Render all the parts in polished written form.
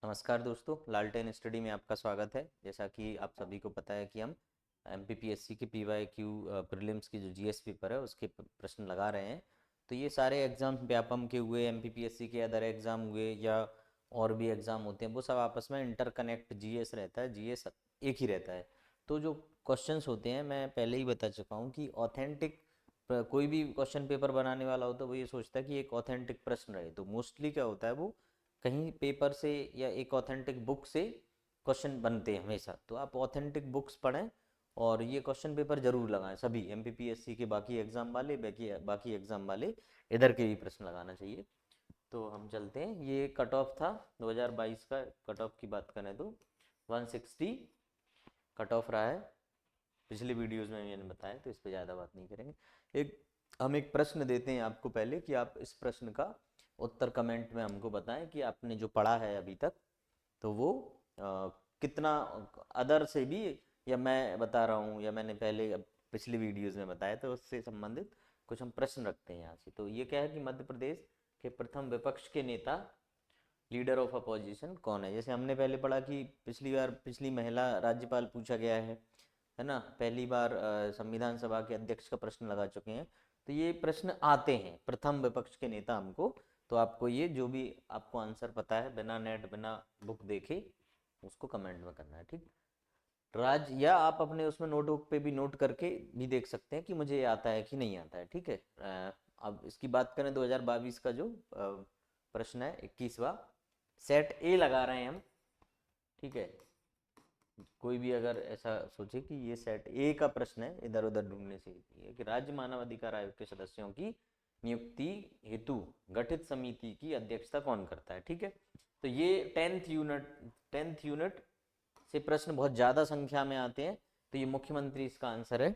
नमस्कार दोस्तों, लालटेन स्टडी में आपका स्वागत है। जैसा कि आप सभी को पता है कि हम एमपीपीएससी के पीवाईक्यू प्रीलिम्स की जो जीएस पेपर है उसके प्रश्न लगा रहे हैं। तो ये सारे एग्जाम व्यापम के हुए, एमपीपीएससी के अदर एग्जाम हुए या और भी एग्जाम होते हैं, वो सब आपस में इंटरकनेक्ट जीएस रहता है। जीएस एक ही रहता है। तो जो क्वेश्चंस होते हैं, मैं पहले ही बता चुका हूँ कि ऑथेंटिक कोई भी क्वेश्चन पेपर बनाने वाला हो तो वो ये सोचता है कि एक ऑथेंटिक प्रश्न रहे। तो मोस्टली क्या होता है, वो कहीं पेपर से या एक ऑथेंटिक बुक से क्वेश्चन बनते हैं हमेशा। तो आप ऑथेंटिक बुक्स पढ़ें और ये क्वेश्चन पेपर जरूर लगाएं। सभी एमपीपीएससी के बाकी एग्जाम वाले, बाकी बाकी एग्जाम वाले इधर के भी प्रश्न लगाना चाहिए। तो हम चलते हैं। ये कट ऑफ था 2022 का। कट ऑफ की बात करें तो 160 कट ऑफ रहा है। पिछले वीडियोस में मैंने बताया, तो इस पर ज़्यादा बात नहीं करेंगे। एक हम एक प्रश्न देते हैं आपको पहले कि आप इस प्रश्न का उत्तर कमेंट में हमको बताएं कि आपने जो पढ़ा है अभी तक, तो वो कितना अदर से भी, या मैं बता रहा हूँ या मैंने पहले पिछली वीडियोस में बताया, तो उससे संबंधित कुछ हम प्रश्न रखते हैं यहाँ से। तो ये क्या है कि मध्य प्रदेश के प्रथम विपक्ष के नेता, लीडर ऑफ अपोजिशन कौन है। जैसे हमने पहले पढ़ा कि पिछली महिला राज्यपाल पूछा गया है ना। पहली बार संविधान सभा के अध्यक्ष का प्रश्न लगा चुके हैं। तो ये प्रश्न आते हैं, प्रथम विपक्ष के नेता हमको। तो आपको ये जो भी आपको आंसर पता है, बिना नेट बिना बुक देखे उसको कमेंट में करना है, ठीक। राज्य, या आप अपने उसमें नोटबुक पे भी नोट करके भी देख सकते हैं कि मुझे ये आता है कि नहीं आता है, ठीक है। अब इसकी बात करें 2022 का जो प्रश्न है 21वां, सेट ए लगा रहे हैं हम, ठीक है। कोई भी अगर ऐसा सोचे कि ये सेट ए का प्रश्न है, इधर उधर ढूंढने से, ये कि राज्य मानव अधिकार आयोग के सदस्यों की नियुक्ति हेतु गठित समिति की अध्यक्षता कौन करता है, ठीक है। तो ये 10th यूनिट से प्रश्न बहुत ज़्यादा संख्या में आते हैं। तो ये मुख्यमंत्री इसका आंसर है,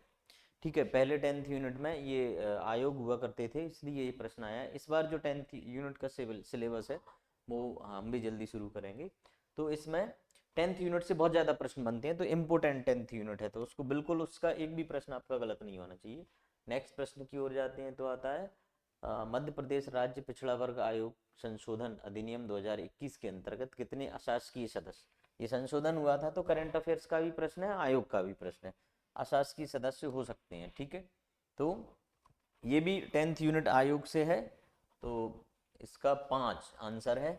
ठीक है। पहले 10th यूनिट में ये आयोग हुआ करते थे, इसलिए ये प्रश्न आया है। इस बार जो 10th यूनिट का सिलेबस है वो हम भी जल्दी शुरू करेंगे। तो इसमें 10th यूनिट से बहुत ज़्यादा प्रश्न बनते हैं। तो इम्पोर्टेंट 10th यूनिट है, तो उसको बिल्कुल, उसका एक भी प्रश्न आपका गलत नहीं होना चाहिए। नेक्स्ट प्रश्न की ओर जाते हैं। तो आता है मध्य प्रदेश राज्य पिछड़ा वर्ग आयोग संशोधन अधिनियम 2021 के अंतर्गत कितने अशासकीय सदस्य। ये संशोधन हुआ था, तो करंट अफेयर्स का भी प्रश्न है, आयोग का भी प्रश्न है। अशासकीय सदस्य हो सकते हैं, ठीक है। तो ये भी 10th यूनिट आयोग से है, तो इसका 5 आंसर है,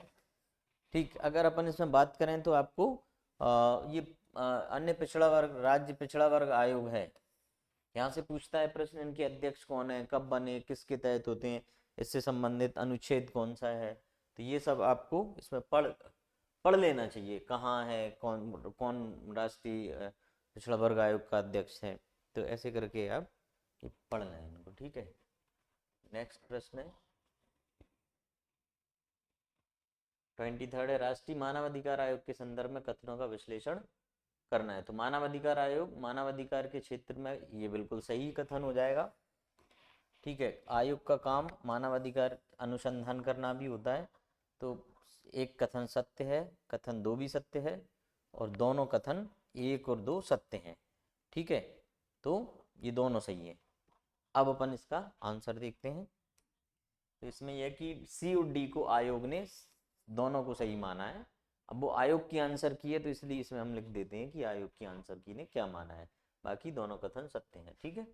ठीक। अगर अपन इसमें बात करें तो आपको ये अन्य पिछड़ा वर्ग, राज्य पिछड़ा वर्ग आयोग है, यहाँ से पूछता है प्रश्न, इनके अध्यक्ष कौन है, कब बने, किसके तहत होते हैं, इससे संबंधित अनुच्छेद कौन सा है। तो ये सब आपको इसमें पढ़ पढ़ लेना चाहिए, कहाँ है, कौन कौन राष्ट्रीय पिछड़ा वर्ग आयोग का अध्यक्ष है। तो ऐसे करके आप ये पढ़ लें इनको, ठीक है। नेक्स्ट प्रश्न है 23rd है, राष्ट्रीय मानवाधिकार आयोग के संदर्भ में कथनों का विश्लेषण करना है। तो मानवाधिकार आयोग, मानवाधिकार के क्षेत्र में ये बिल्कुल सही कथन हो जाएगा, ठीक है। आयोग का काम मानवाधिकार अनुसंधान करना भी होता है। तो एक कथन सत्य है, कथन 2 भी सत्य है, और दोनों कथन 1 और 2 सत्य हैं, ठीक है। तो ये दोनों सही है। अब अपन इसका आंसर देखते हैं। तो इसमें यह कि सी और डी को आयोग ने दोनों को सही माना है। अब वो आयोग की आंसर की है, तो इसलिए इसमें हम लिख देते हैं कि आयोग की आंसर की ने क्या माना है। बाकी दोनों कथन सत्य हैं, ठीक है।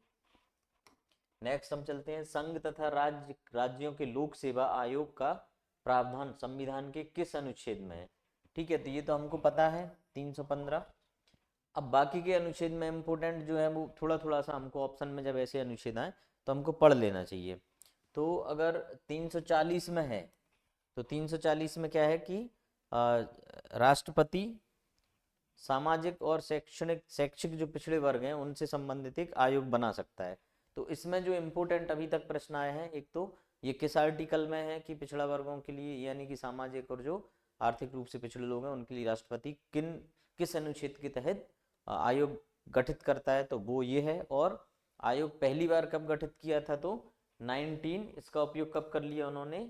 नेक्स्ट हम चलते हैं, संघ तथा राज्यों के लोक सेवा आयोग का प्रावधान संविधान के किस अनुच्छेद में है, ठीक है। तो ये तो हमको पता है, 315। अब बाकी के अनुच्छेद में इम्पोर्टेंट जो है वो थोड़ा थोड़ा सा हमको ऑप्शन में जब ऐसे अनुच्छेद आए तो हमको पढ़ लेना चाहिए। तो अगर 340 में है, तो 340 में क्या है कि राष्ट्रपति सामाजिक और शैक्षिक जो पिछड़े वर्ग हैं उनसे संबंधित एक आयोग बना सकता है। तो इसमें जो इम्पोर्टेंट अभी तक प्रश्न आए हैं, एक तो ये किस आर्टिकल में है कि पिछड़ा वर्गों के लिए, यानी कि सामाजिक और जो आर्थिक रूप से पिछड़े लोग हैं उनके लिए राष्ट्रपति किस अनुच्छेद के तहत आयोग गठित करता है, तो वो ये है। और आयोग पहली बार कब गठित किया था, तो 19 इसका उपयोग कब कर लिया उन्होंने,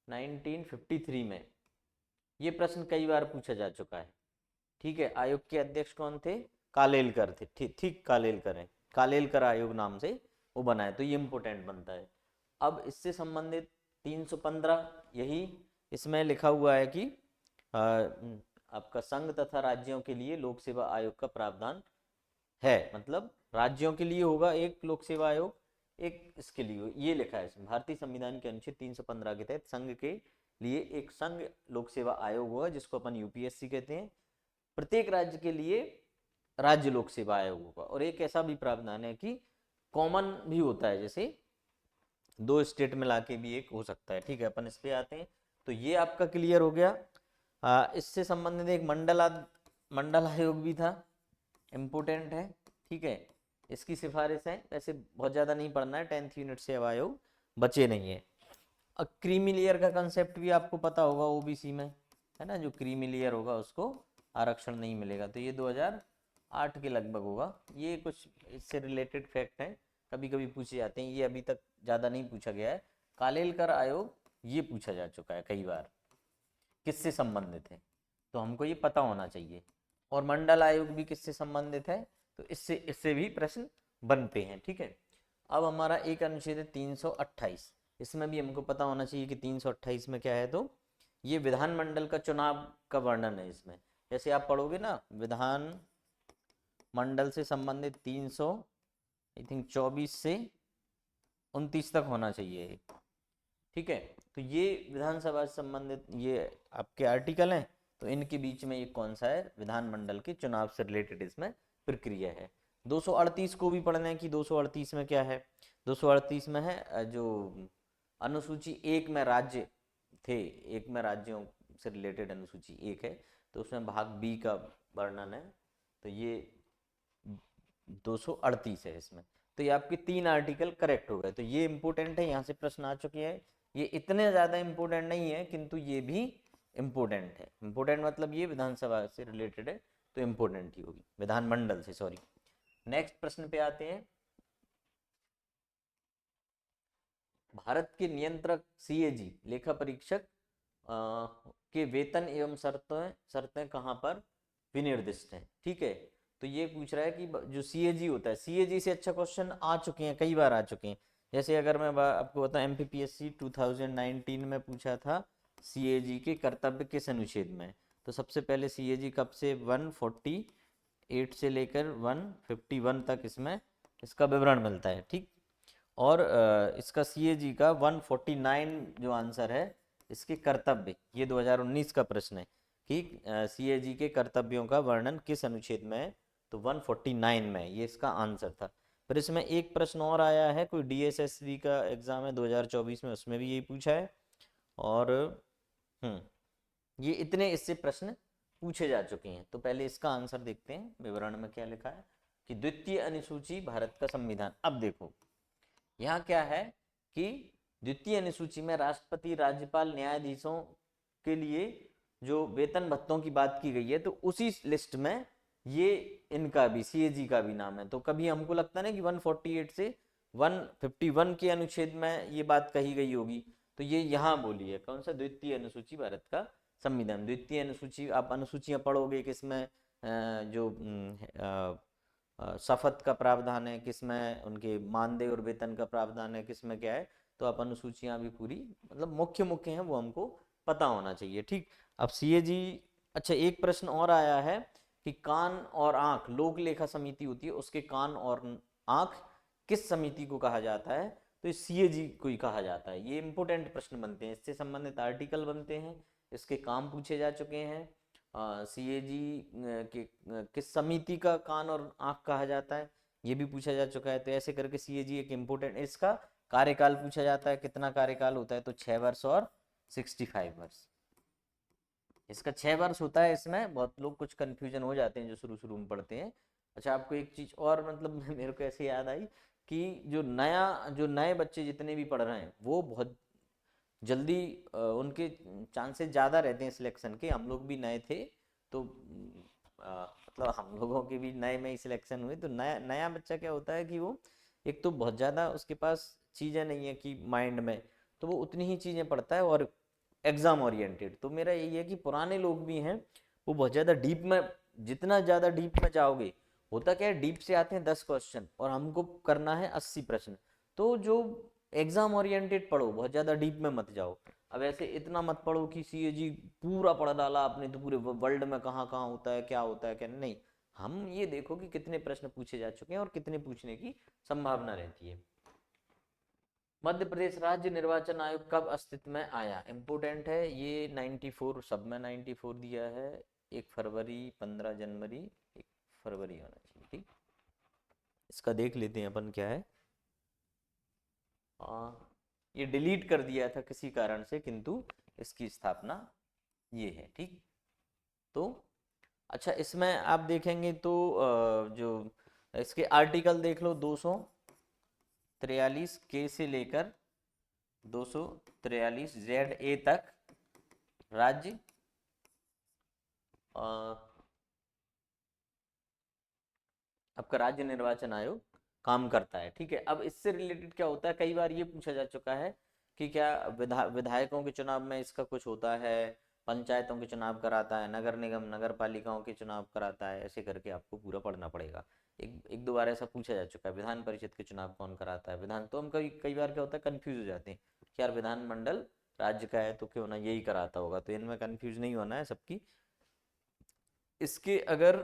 1953 में। ये प्रश्न कई बार पूछा जा चुका है, ठीक है। आयोग के अध्यक्ष कौन थे, कालेलकर थे, ठीक ठीक, कालेलकर है, कालेलकर आयोग नाम से वो बना है। तो ये इंपॉर्टेंट बनता है। अब इससे संबंधित 315, यही इसमें लिखा हुआ है कि आपका संघ तथा राज्यों के लिए लोक सेवा आयोग का प्रावधान है, मतलब राज्यों के लिए होगा एक लोक सेवा आयोग, एक इसके लिए, ये लिखा है इसमें भारतीय संविधान के अनुच्छेद 315 के तहत संघ के लिए एक संघ लोक सेवा आयोग होगा जिसको अपन यूपीएससी कहते हैं। प्रत्येक राज्य के लिए राज्य लोक सेवा आयोग होगा, और एक ऐसा भी प्रावधान है कि कॉमन भी होता है, जैसे दो स्टेट मिला के भी एक हो सकता है। ठीक है, अपन इस पे आते हैं। तो ये आपका क्लियर हो गया। इससे संबंधित एक मंडल आयोग भी था, इम्पोर्टेंट है। ठीक है, इसकी सिफारिश है, वैसे बहुत ज़्यादा नहीं पढ़ना है, 10th यूनिट से अब आयोग बचे नहीं है। क्रीमी लेयर का कंसेप्ट भी आपको पता होगा ओबीसी में, है ना, जो क्रीमी लेयर होगा उसको आरक्षण नहीं मिलेगा, तो ये 2008 के लगभग होगा। ये कुछ इससे रिलेटेड फैक्ट हैं, कभी कभी पूछे जाते हैं, ये अभी तक ज़्यादा नहीं पूछा गया है। कालेलकर आयोग ये पूछा जा चुका है कई बार, किससे संबंधित है, तो हमको ये पता होना चाहिए। और मंडल आयोग भी किससे संबंधित है, तो इससे इससे भी प्रश्न बनते हैं। ठीक है, अब हमारा एक अनुच्छेद है 328, इसमें भी हमको पता होना चाहिए कि 328 में क्या है, तो ये विधानमंडल का चुनाव का वर्णन है इसमें। जैसे आप पढ़ोगे ना, विधान मंडल से संबंधित 324 से 29 तक होना चाहिए। ठीक है, तो ये विधानसभा से संबंधित ये आपके आर्टिकल हैं, तो इनके बीच में ये कौन सा है, विधानमंडल के चुनाव से रिलेटेड इसमें प्रक्रिया है। 238 को भी पढ़ना है कि 238 में क्या है। 238 में है जो अनुसूची एक में राज्य थे, एक में राज्यों से रिलेटेड अनुसूची एक है, तो उसमें भाग बी का वर्णन है, तो ये 238 है इसमें। तो ये आपके 3 आर्टिकल करेक्ट हो गए, तो ये इंपॉर्टेंट है, यहाँ से प्रश्न आ चुके हैं। ये इतने ज़्यादा इंपॉर्टेंट नहीं है, किंतु ये भी इम्पोर्टेंट है। इम्पोर्टेंट मतलब ये विधानसभा से रिलेटेड है, तो इम्पोर्टेंट ही होगी, विधानमंडल से, सॉरी। नेक्स्ट प्रश्न पे आते हैं। भारत के नियंत्रक सीएजी लेखा परीक्षक के वेतन एवं शर्तें कहाँ पर विनिर्दिष्ट हैं। ठीक है, तो ये पूछ रहा है कि जो सीएजी होता है, सीएजी से अच्छा क्वेश्चन आ चुके हैं, कई बार आ चुके हैं। जैसे अगर मैं आपको बताऊं, एमपीपीएससी 2019 में पूछा था सीएजी के कर्तव्य किस अनुच्छेद में, तो सबसे पहले सीएजी कब से 148 से लेकर 151 तक इसमें इसका विवरण मिलता है। ठीक, और इसका सीएजी का 149 जो आंसर है इसके कर्तव्य, ये 2019 का प्रश्न है कि सीएजी के कर्तव्यों का वर्णन किस अनुच्छेद में है, तो 149 में, ये इसका आंसर था। फिर इसमें एक प्रश्न और आया है, कोई डीएसएसबी का एग्जाम है 2024 में, उसमें भी यही पूछा है। और ये इतने इससे प्रश्न पूछे जा चुके हैं। तो पहले इसका आंसर देखते हैं, विवरण में क्या लिखा है कि द्वितीय अनुसूची भारत का संविधान। अब देखो यहाँ क्या है कि द्वितीय अनुसूची में राष्ट्रपति, राज्यपाल, न्यायाधीशों के लिए जो वेतन भत्तों की बात की गई है, तो उसी लिस्ट में ये इनका भी, सीएजी का भी नाम है। तो कभी हमको लगता है ना कि 148 से 151 के अनुच्छेद में ये बात कही गई होगी, तो ये यहाँ बोली है, कौन सा, द्वितीय अनुसूची भारत का संविधान। द्वितीय अनुसूची, आप अनुसूचियां पढ़ोगे किसमें जो शपथ का प्रावधान है, किसमें उनके मानदेय और वेतन का प्रावधान है, किसमें क्या है, तो आप अनुसूचियां भी पूरी, मतलब मुख्य मुख्य हैं वो हमको पता होना चाहिए। ठीक, अब सीएजी, अच्छा एक प्रश्न और आया है कि कान और आंख, लोक लेखा समिति होती है, उसके कान और आंख किस समिति को कहा जाता है, तो इस सीएजी को ही कहा जाता है। ये इंपोर्टेंट प्रश्न बनते हैं, इससे संबंधित आर्टिकल बनते हैं, इसके काम पूछे जा चुके हैं। सीएजी के किस समिति का कान और आंख कहा जाता है, ये भी पूछा जा चुका है। तो ऐसे करके सीएजी एक इम्पोर्टेंट, इसका कार्यकाल पूछा जाता है, कितना कार्यकाल होता है, तो 6 वर्ष और 65 वर्ष, इसका 6 वर्ष होता है। इसमें बहुत लोग कुछ कंफ्यूजन हो जाते हैं जो शुरू शुरू में पढ़ते हैं। अच्छा, आपको एक चीज और, मतलब मेरे को ऐसे याद आई कि जो नए बच्चे जितने भी पढ़ रहे हैं, वो बहुत जल्दी उनके चांसेस ज़्यादा रहते हैं सिलेक्शन के। हम लोग भी नए थे, तो मतलब हम लोगों के भी नए में ही सिलेक्शन हुए। तो नया नया बच्चा क्या होता है कि वो एक तो बहुत ज़्यादा उसके पास चीज़ें नहीं है कि माइंड में, तो वो उतनी ही चीज़ें पढ़ता है और एग्ज़ाम ओरिएंटेड। तो मेरा यही है कि पुराने लोग भी हैं, वो बहुत ज़्यादा डीप में, जितना ज़्यादा डीप में जाओगे, होता क्या है, डीप से आते हैं 10 क्वेश्चन और हमको करना है 80 प्रश्न। तो जो एग्जाम ओरिएंटेड पढ़ो, बहुत ज़्यादा डीप में मत जाओ, अब ऐसे इतना मत पढ़ो कि सीएजी पूरा पढ़ डाला आपने तो पूरे वर्ल्ड में कहाँ कहाँ होता है क्या नहीं। हम ये देखो कि कितने प्रश्न पूछे जा चुके हैं और कितने पूछने की संभावना रहती है। मध्य प्रदेश राज्य निर्वाचन आयोग कब अस्तित्व में आया, इंपोर्टेंट है ये। 94, सब में 94 दिया है। 1 फरवरी, 15 जनवरी, 1 फरवरी होना चाहिए। ठीक, इसका देख लेते हैं अपन क्या है। ये डिलीट कर दिया था किसी कारण से, किंतु इसकी स्थापना ये है। ठीक, तो अच्छा, इसमें आप देखेंगे तो जो इसके आर्टिकल देख लो, 243 के से लेकर 243 जेड ए तक राज्य आपका राज्य निर्वाचन आयोग काम करता है। ठीक है, अब इससे रिलेटेड क्या होता है, कई बार ये पूछा जा चुका है कि क्या विधायकों के चुनाव में इसका कुछ होता है, पंचायतों के चुनाव कराता है, नगर निगम नगर पालिकाओं के चुनाव कराता है, ऐसे करके आपको पूरा पढ़ना पड़ेगा। एक दो बार ऐसा पूछा जा चुका है, विधान परिषद के चुनाव कौन कराता है, विधान, तो हम कई बार क्या होता है कंफ्यूज हो जाते हैं कि यार विधानमंडल राज्य का है तो क्यों ना यही कराता होगा, तो इनमें कंफ्यूज नहीं होना है सबकी। इसके अगर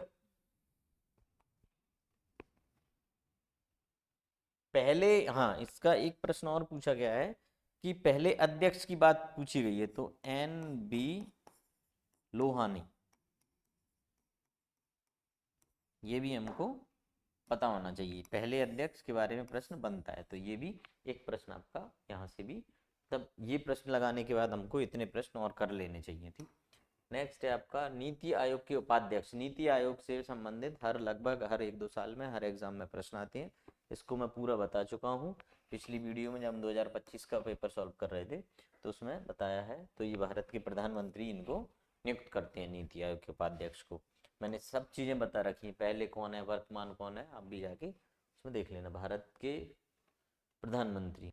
पहले, हाँ, इसका एक प्रश्न और पूछा गया है कि पहले अध्यक्ष की बात पूछी गई है, तो NB लोहानी, ये भी हमको पता होना चाहिए। पहले अध्यक्ष के बारे में प्रश्न बनता है, तो ये भी एक प्रश्न आपका यहाँ से भी, तब ये प्रश्न लगाने के बाद हमको इतने प्रश्न और कर लेने चाहिए। ठीक, नेक्स्ट है आपका नीति आयोग के उपाध्यक्ष। नीति आयोग से संबंधित लगभग हर 1-2 साल में हर एग्जाम में प्रश्न आते हैं। इसको मैं पूरा बता चुका हूँ पिछली वीडियो में, जब हम 2025 का पेपर सॉल्व कर रहे थे तो उसमें बताया है। तो ये भारत के प्रधानमंत्री इनको नियुक्त करते हैं, नीति आयोग के उपाध्यक्ष को। मैंने सब चीज़ें बता रखी हैं, पहले कौन है, वर्तमान कौन है, आप भी जाके उसमें देख लेना। भारत के प्रधानमंत्री